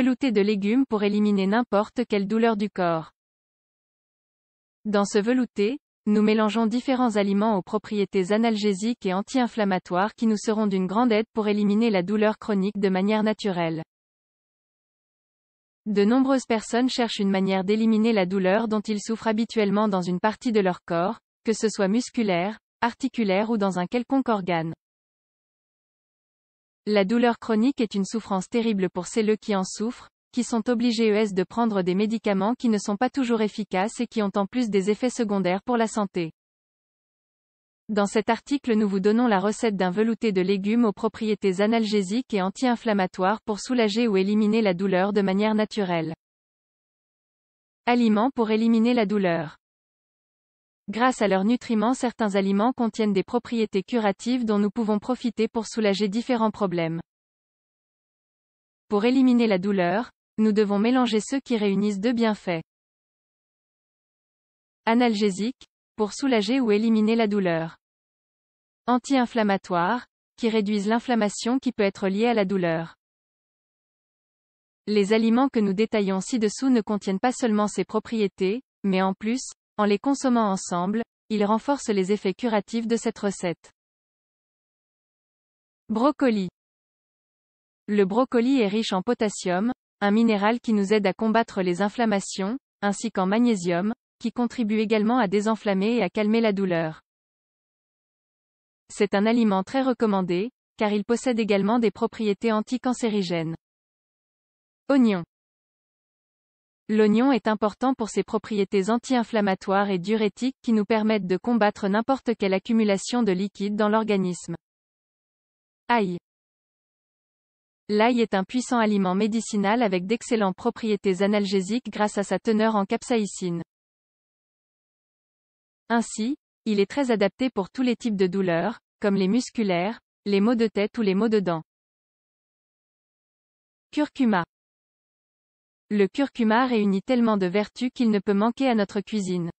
Velouté de légumes pour éliminer n'importe quelle douleur du corps. Dans ce velouté, nous mélangeons différents aliments aux propriétés analgésiques et anti-inflammatoires qui nous seront d'une grande aide pour éliminer la douleur chronique de manière naturelle. De nombreuses personnes cherchent une manière d'éliminer la douleur dont ils souffrent habituellement dans une partie de leur corps, que ce soit musculaire, articulaire ou dans un quelconque organe. La douleur chronique est une souffrance terrible pour celles qui en souffrent, qui sont obligés de prendre des médicaments qui ne sont pas toujours efficaces et qui ont en plus des effets secondaires pour la santé. Dans cet article nous vous donnons la recette d'un velouté de légumes aux propriétés analgésiques et anti-inflammatoires pour soulager ou éliminer la douleur de manière naturelle. Aliments pour éliminer la douleur. Grâce à leurs nutriments, certains aliments contiennent des propriétés curatives dont nous pouvons profiter pour soulager différents problèmes. Pour éliminer la douleur, nous devons mélanger ceux qui réunissent deux bienfaits. Analgésiques, pour soulager ou éliminer la douleur. Anti-inflammatoires, qui réduisent l'inflammation qui peut être liée à la douleur. Les aliments que nous détaillons ci-dessous ne contiennent pas seulement ces propriétés, mais en plus, en les consommant ensemble, ils renforcent les effets curatifs de cette recette. Brocoli. Le brocoli est riche en potassium, un minéral qui nous aide à combattre les inflammations, ainsi qu'en magnésium, qui contribue également à désenflammer et à calmer la douleur. C'est un aliment très recommandé, car il possède également des propriétés anticancérigènes. Oignon. L'oignon est important pour ses propriétés anti-inflammatoires et diurétiques qui nous permettent de combattre n'importe quelle accumulation de liquide dans l'organisme. Ail. L'ail est un puissant aliment médicinal avec d'excellentes propriétés analgésiques grâce à sa teneur en capsaïcine. Ainsi, il est très adapté pour tous les types de douleurs, comme les musculaires, les maux de tête ou les maux de dents. Curcuma. Le curcuma réunit tellement de vertus qu'il ne peut manquer à notre cuisine.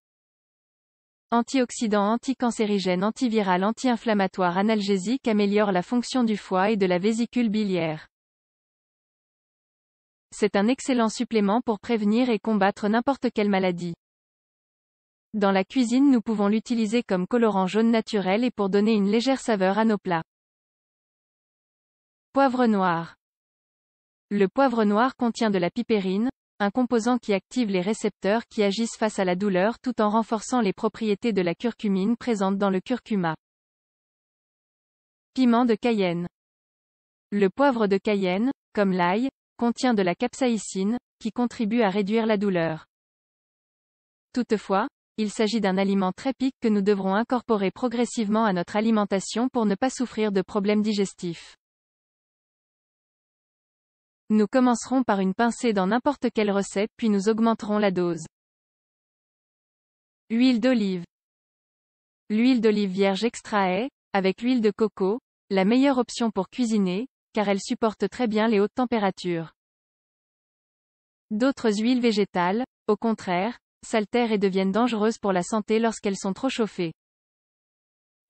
Antioxydant, anticancérigène, antiviral, anti-inflammatoire, analgésique, améliore la fonction du foie et de la vésicule biliaire. C'est un excellent supplément pour prévenir et combattre n'importe quelle maladie. Dans la cuisine, nous pouvons l'utiliser comme colorant jaune naturel et pour donner une légère saveur à nos plats. Poivre noir. Le poivre noir contient de la pipérine, un composant qui active les récepteurs qui agissent face à la douleur tout en renforçant les propriétés de la curcumine présente dans le curcuma. Piment de Cayenne. Le poivre de Cayenne, comme l'ail, contient de la capsaïcine, qui contribue à réduire la douleur. Toutefois, il s'agit d'un aliment très piquant que nous devrons incorporer progressivement à notre alimentation pour ne pas souffrir de problèmes digestifs. Nous commencerons par une pincée dans n'importe quelle recette puis nous augmenterons la dose. Huile d'olive. L'huile d'olive vierge extra est, avec l'huile de coco, la meilleure option pour cuisiner, car elle supporte très bien les hautes températures. D'autres huiles végétales, au contraire, s'altèrent et deviennent dangereuses pour la santé lorsqu'elles sont trop chauffées.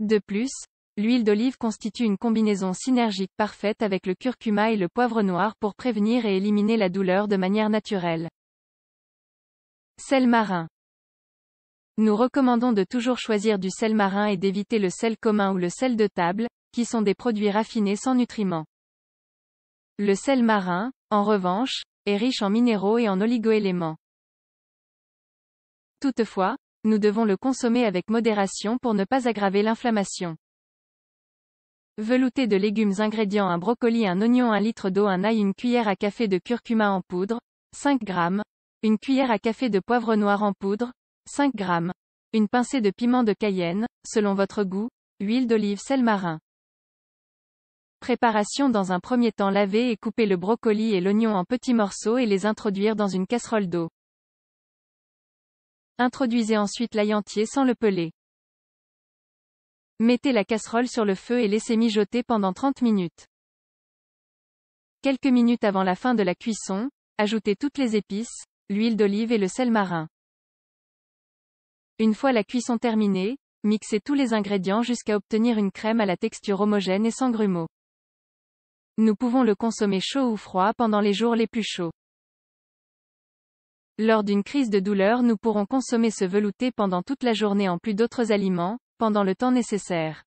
De plus, l'huile d'olive constitue une combinaison synergique parfaite avec le curcuma et le poivre noir pour prévenir et éliminer la douleur de manière naturelle. Sel marin. Nous recommandons de toujours choisir du sel marin et d'éviter le sel commun ou le sel de table, qui sont des produits raffinés sans nutriments. Le sel marin, en revanche, est riche en minéraux et en oligoéléments. Toutefois, nous devons le consommer avec modération pour ne pas aggraver l'inflammation. Velouté de légumes. Ingrédients: un brocoli, un oignon, 1 litre d'eau, un ail, une cuillère à café de curcuma en poudre, 5 g, une cuillère à café de poivre noir en poudre, 5 g, une pincée de piment de Cayenne, selon votre goût, huile d'olive, sel marin. Préparation: dans un premier temps, laver et couper le brocoli et l'oignon en petits morceaux et les introduire dans une casserole d'eau. Introduisez ensuite l'ail entier sans le peler. Mettez la casserole sur le feu et laissez mijoter pendant 30 minutes. Quelques minutes avant la fin de la cuisson, ajoutez toutes les épices, l'huile d'olive et le sel marin. Une fois la cuisson terminée, mixez tous les ingrédients jusqu'à obtenir une crème à la texture homogène et sans grumeaux. Nous pouvons le consommer chaud ou froid pendant les jours les plus chauds. Lors d'une crise de douleur, nous pourrons consommer ce velouté pendant toute la journée en plus d'autres aliments, pendant le temps nécessaire.